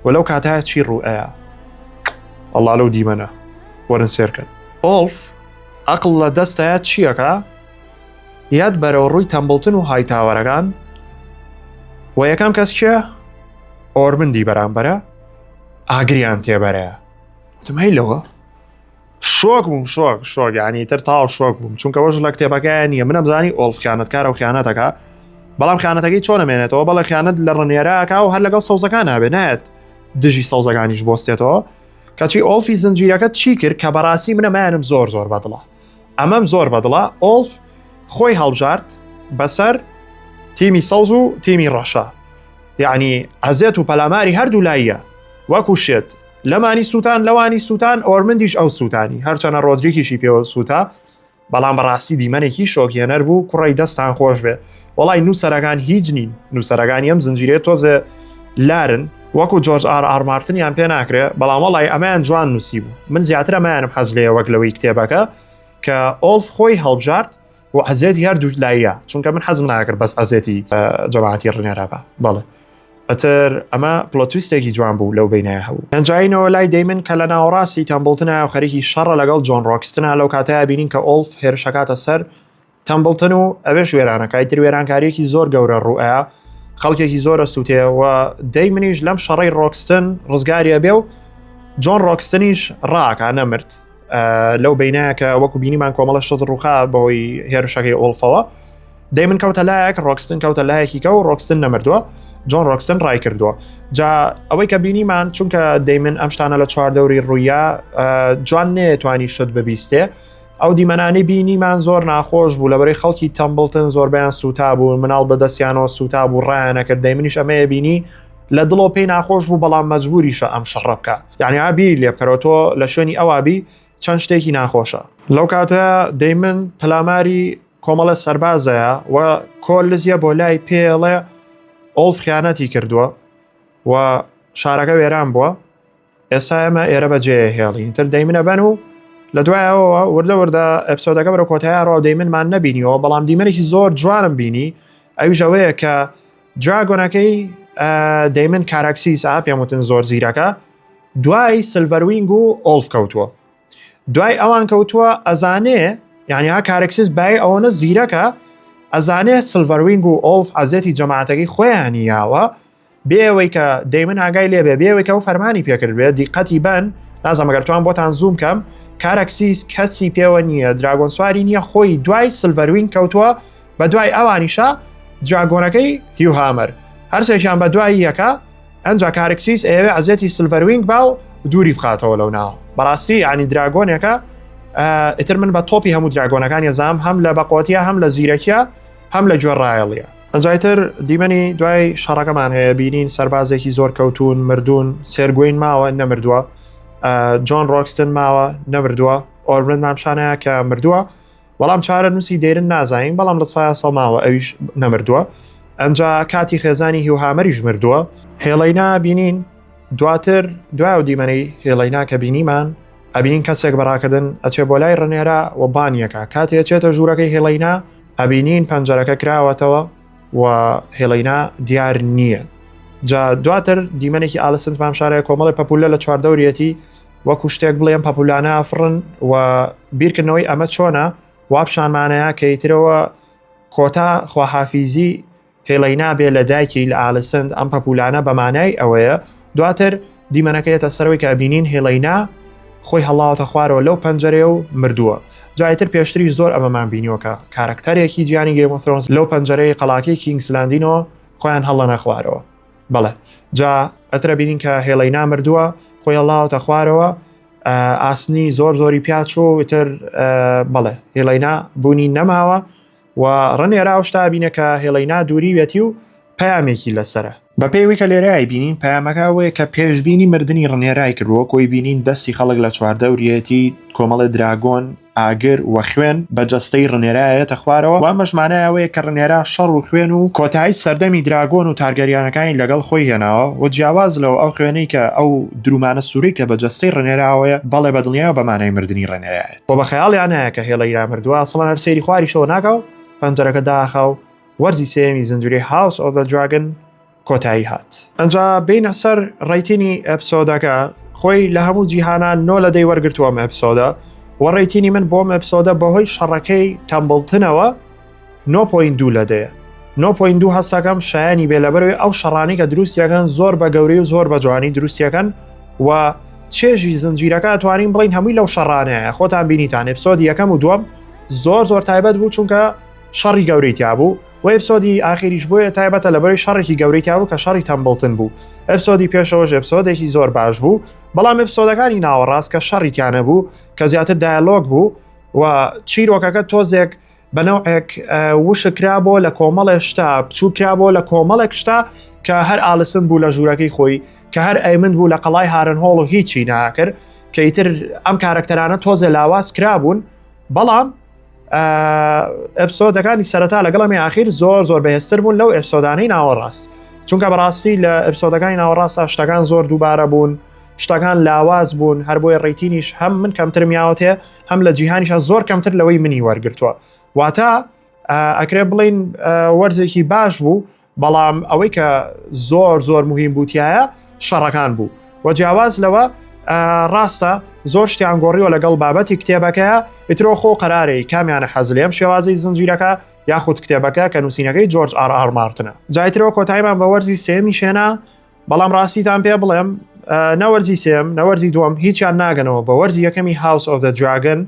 و لەو کاتە چی ڕوئەیە ئەڵڵا لەو دیمەنە وەرن سێرکەن ئۆلف ئەقڵ لە دەستەیە چیەکە یاد بەرەو ڕووی تەمبڵتن و هایتاوەرەکان و یەکەم کەس کێ ئۆرمندی بەرامبەرە ئاگریان تێبەرەیە تمهی لەوە شۆک بووم شۆک یعنی تر تاڵ شۆک بووم چونکەوەش لە کتێبەکەیان نییە منە بزانی ئۆلف خیانەتکارە و خیانەتەکە بەڵام خیانەتەکەی چۆن ئەمێنێتەوە بەڵێ خیانەت لە ڕنێراکە و هەر لەگەڵ سەوزەکان نابێ نایەت دژی سەوزەکانیش بۆستێتەوە کەچی ئۆلفی زنجیرەکە چی کرد کە بەڕاستی منەمایانم زۆر بەدڵە ئەمەم زۆر بەدڵە ئۆلف خۆی هەڵبژارد بەسەر تیمی سەوز و تیمی ڕەشە یعنی ئەزێت و پەلاماری هەردوو لاییە وەکو شێت لەمانی سووتان لەوانی سووتان ئۆرمندیش ئەو سووتانی هەرچەنە ڕۆدریکیشی پێوە سووتا بەڵام بەڕاستی دیمەنێکی شۆکێنەر بوو کوڕی دەستان خۆش بێ وەڵای نووسەرەکان هیچ نین نووسەرەکانی ئەم زنجیرێت تۆزێ لارن وەکو جۆرج ئار مارتنیان پێ ناکرێ بەڵام وەڵای ئەمایان جوان نووسی بوو من زیاتر ئەمایانم حەز لێ وەک لەوەی کتێبەکە کە ئۆلف خۆی هەڵبژارد و ئەزێتی هەردوو لاییە چونکە من حەزم ناکرد بەس ئەزێتی جەماعەتی ڕنێرە بە بەڵێ ئەتر ئەمە پلۆتویستێکی جوان بوو لەو بینایە هەبوو ئەنجاینەوە لای دەیمن کە لە ناوەڕاستی تەمبڵتنە و خەریکی شەڕە لەگەڵ جۆن ڕۆکستنە لەو کاتەیە بینین کە ئۆلف هێرشەکاتە سەر تەمبڵتن و ئەوێش وێرانەکە ئیتر وێرانکاریەکی زۆر گەورە ڕوئەیە خەڵکێکی زۆرە سووتەوە دەیمنیش لەم شەڕەی ڕۆکستن ڕزگاریە بێ و جۆن ڕۆکستنیش ڕاکە نەمرد لەو بینایە کە وەکو بینیمان کۆمەڵە شت ڕووخا بەهۆی هێرشەکەی ئۆلفەوە دەیمن کەوتە لایەک ڕۆکستن کەوتە لایەکی کە و ڕۆکستن نەمردووە جۆن ڕۆکستن ڕای کردووە جا ئەوەی کە بینیمان چونکە دەیمن ئەم شتانە لە چواردەوری ڕوویە جوان نێتوانی شت ببیستێ ئەو دیمەنانی بینیمان زۆر ناخۆش بوو لەبەرەی خەڵکی تەمبڵتن زۆربیان سوتا بوو مناڵ بەدەستیانەوە سوتا بوو ڕایانەکرد دەیمنیش ئەمەیە بینی لە دڵۆ پێی ناخۆش بوو بەڵام مەجبوریشە ئەم شەڕە بکە یعنی ئابیری لێ بکەرەوە تۆ لە شوێنی ئەوابی چەند شتێکی ناخۆشە لەو کاتە دەیمن پەلاماری کۆمەڵە سەربازەیە و کۆلزیە بۆ لای پێڵێ ئۆلف خیانەتی کردووە و شارەکە وێران بووە ئێستا ئێمە ئێرە بەجێ هێڵین تر دەیمنە بەن و لە دوایەوە وردە ئەپسۆدەکە بەرە کۆتایی ڕۆ دەیمنمان نەبینیەوە بەڵام دیمەنێکی زۆر جوانم بینی ئەوژەوەیە کە دراگۆنەکەی دەیمن کارەکسیس پێم وتن زۆر زیرەکە دوای سلڤەروینگ و ئۆلف کەوتووە دوای ئەوان کەوتووە ئەزانێ یعنی ها کارەکسیس بای ئەوەنە زیرەکە ئەزانێ سلڤەروینگ و ئۆلف ئەزێتی جەماعەتەکەی خۆیانیاوە بێەوەی کە دەیمن ئاگای لێبێ بێەوەی کە و فەرمانی پێکرد بێت دیقەتی بن نازانم ئەگەر توان بۆتان زووم کەم کارەکسیس کەسی پێوە نییە دراگۆن سواری نییە خۆی دوای سلڤەروینگ کەوتووە بە دوای ئەوانیشە دراگۆنەکەی هیوهامەر هەرسێکیان بە دوای یەکە ئەنجا کارەکسیس ئێوێ ئەزێتی سلڤەروینگ با و دووری بخاتەوە لەو ناو بەڕاستی ینی دراگۆنێکە ئیتر من بە تۆپی هەموو دراگۆنەکانی زام هەم لە بەقۆتیە هەم لە زیرەکیە هەم لە گوێڕایەڵیە. ئەجایتر دیمەنی دوای شەڕەکەمان هەیە بینین سەربازێکی زۆر کەوتون مردوون سێرگوین ماوە نەمردووە جۆن ڕۆکستن ماوە نەمردووە ئۆربرن مامشانەیە کە مردووە بەڵام چارە نووسی دێرن نازانین بەڵام لە سایە سەڵماوە ئەویش نەمردووە ئەمجا کاتی خێزانی هیوهامەریش مردووە هێڵەینا بینین دواتر دوای و دیمەنەی هێڵەینا کە بینیمان ئەبینین کەسێک بەڕاکردن ئەچێ بۆ لای ڕنێرە و بانیەکە کاتێک چێتە ژوورەکەی هێڵەینا ئەبینین پەنجەرەکە کراوەتەوە و هێڵەینا دیار نییە جا دواتر دیمەنێکی ئالسنت مامشارەیە کۆمەڵی پەپولە لە چواردەوریەتی وەکو شتێک بڵێم پەپولانە ئەفڕن و بیرکردنەوەی ئەمە چۆنە وابشانمانەیە کە ئیترەوە کۆتا خواحافیزی هێڵەینا بێ لە دایکی لە ئالسند ئەم پەپولانە بەمانای ئەوەیە دواتر دیمەنەکەیەتە سەرەوەی کە بینین هێڵەینا خۆی هەڵاوتە خوارەوە لەو پەنجەرێ و مردووە جایتر پێشتری زۆر ئەمەمان بینیوەکە کارکتەرێکی گیانی گێم ئۆف ترۆنز لەو پەنجەرەی قەڵاکی کینگسلاندینەوە خۆیان هەڵە نەخوارەوە بەڵێ جا ئەترە بینین کە هێڵەینا مردووە خۆی هەڵاوتە خوارەوە ئاسنی زۆر زۆری پیاچۆ وتر بەڵێ هێڵەینا بوونی نەماوە و ڕنێرا شتا بینە کە هێڵەینا دووری وێتی و پەیامێکی لەسرە بە پێیوی کە لێرای بینین پەیامەکەوەیە کە پێشبینی مردنی ڕنێرای کردووە کۆی بینین دەستی خەڵک لە چواردەوریەتی کۆمەڵی دراگۆن ئاگر و خوێن بە جەستەی ڕنێرایەتە خوارەوە و مەژمانایەوەیە کە ڕنێرا شەڕ و خوێن و کۆتایی سەردەمی دراگۆن و تارگەریانەکانی لەگەڵ خۆی هێناوە و جیاواز لەوە ئەو خوێنەی کە ئەو درومانە سووری کە بە جەستەی ڕنێراوەیە بەڵێ بەدڵنیایە بەمانای مردنی ڕنێرایەت و بە خەیاڵیان هەیە کە هێڵەینا مردووە ئەسڵەن هەر سەیری خواری شەوە ناکە و پەنجەرەکە داخە و وەرزی سێمی زنجیرەی House of the Dragon کۆتایی هات ئەنجا بینە سەر ڕێیتینی ئەپسۆدەکە خۆی لە هەموو جیهانان نۆ لە دەی وەرگرتووە ئەپسۆدە و ڕێیتینی من بۆم ئەپسۆدە بەهۆی شەڕەکەی تەمبڵتنەوە 9.2 لە دەیە 9.2 هەستەکەم شایانی بێ لەبەرەوەی ئەو شەڕانی کە دروستیەکەن زۆر بە گەورەی و زۆر بە جوانی دروستیەکەن و چێژی زنجیرەکە توانین بڵین هەمووی لەو شەڕانەیە خۆتان بینیتان ئەپسۆدی یەکەم و دووەم زۆر تایبەت بوو چونکە شەڕی گەورەی تیا بوو و ئەپسۆدی ئاخریش بووە تایبەتە لەبەرەوەی شەڕێکی گەورەی تیا بوو کە شەڕی تەمبڵتن بوو ئەپسۆدی پێشەوەش ئەپسۆدێکی زۆر باش بوو بەڵام ئەپسۆدەکانی ناوەڕاست کە شەڕیتیانە بوو کە زیاتر دایالۆگ بوو و چیرۆکەکە تۆزێک بەنەوەیەک وشکرا بۆ لە کۆمەڵێک شتا بچوو کرا بۆ لە کۆمەڵێک شتا کە هەر ئالسند بوو لە ژوورەکەی خۆی کە هەر ئەیمند بوو لە قەڵای هارنهۆڵ و هیچی ناکرد کە ئیتر ئەم کارکتەرانە تۆزێ لاواز کرابوون بەڵام ئەپسۆدەکانی سەرەتا لەگەڵەمی ئاخیر زۆر بەهێزتر بوون لەو ئەپسۆدانەی ناوەڕاست چونکە بەڕاستی لە ئەپسۆدەکانی ناوەڕاستە شتەکان زۆر دووبارە بوون شتەکان لاواز بوون هەر بۆی ڕێیتینیش هەم من کەمتر میاوەتێ هەم لە جیهانیشە زۆر کەمتر لەوەی منی وەرگرتووە واتە ئەکرێ بڵین وەرزێکی باش بوو بەڵام ئەوەی کە زۆر مهم بووتیایە شەڕەکان بوو و جیاواز لەوە ڕاستە زۆر شتیان گۆڕیوە لەگەڵ بابەتی کتێبەکەیە ئیترۆ خۆ قەرارەی کامیانە حەز لێم شێوازەی زنجیرەکە یاخود کتێبەکە کە نووسینەکەی جۆرج ئار مارتنە جایترەوە کۆتاییمان بە وەرزی سێمی شێنا بەڵام ڕاستیتان پێ بڵێم نەوەرزی سێم نەوەرزی دووەم هیچیان ناگەنەوە بە وەرزی یەکەمی House of the Dragon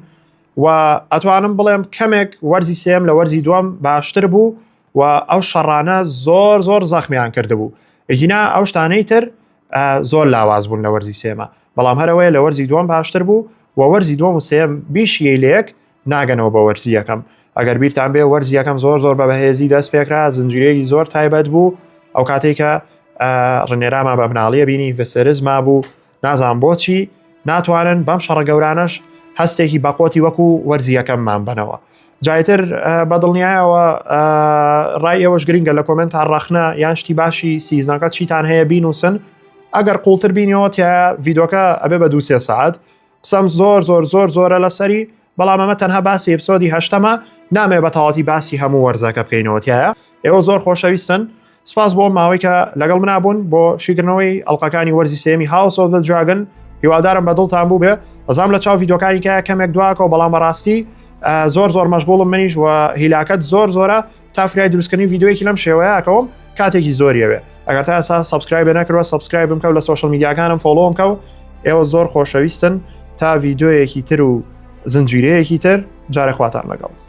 و ئەتوانم بڵێم کەمێک وەرزی سێم لە وەرزی دووەم باشتر بوو و ئەو شەڕانە زۆر زەخمیان کرده بوو ئەگینا ئەو شتانەی تر زۆر لاواز بوون لە وەرزی سێمە بەڵام هەرەوەی لە وەرزی دووەم باشتر بوو و وەرزی دووەم و سێم بیشیە لێک ناگەنەوە بە وەرزی یەکەم ئەگەر بیرتان بێ وەرزی یەکەم زۆر بە بەهێزی دەست پێکرا زنجیرەیەکی زۆر تایبەت بوو ئەو کاتێک کە ڕنێرامان بە بناڵیە بینی ڤسەرزما بوو نازان بۆچی ناتوانن بەم شەڕە گەورانەش هەستێکی بەقۆتی وەکو وەرزی یەکەممان بنەوە جایتر بەدڵنیایەوە ڕای ئێوەش گرنگە لە کۆمنتان ڕەخنە یان شتی باشی سیزنەکە چیتان هەیە بینوسن ئەگەر قوڵتر بینەوە تیا ڤیدۆکە ئەبێ بە 2-3 ساعت قسەم زۆرە لەسەری بەڵام ئەمە تەنها باسی ئەپسۆدی هەشتەمە نامێ بە تەواوەتی باسی هەموو وەرزەکە بکەینەوە تایە ئێوە زۆر خۆشەویستن سپاس بۆ ماوەی کە لەگەڵ منابوون بۆ شیکردنەوەی ئەڵلقەکانی وەرزی سێمی House of the Dragon هیوادارم بە دڵتان بوو بێ ئەزام لە چاو ڤیدۆکانی کە کەمێک دواکەوە بەڵام بەڕاستی زۆر مەشغوڵم منیش و هیلاکەت زۆرە تا فرای دروستکردنی ڤیدۆیەکی لەم شێوەیەکەوم کاتێکی زۆریەوێ ئەگەر تا ئێستا سابسکرایب نەکردوە سابسکرایب بکەو لە سۆشەل میدیاکانم فۆلۆم کەو ئێوە زۆر خۆشەویستن تا ڤیدۆیەکی تر و زنجیرەیەکی تر جارێ خواتان لەگەڵ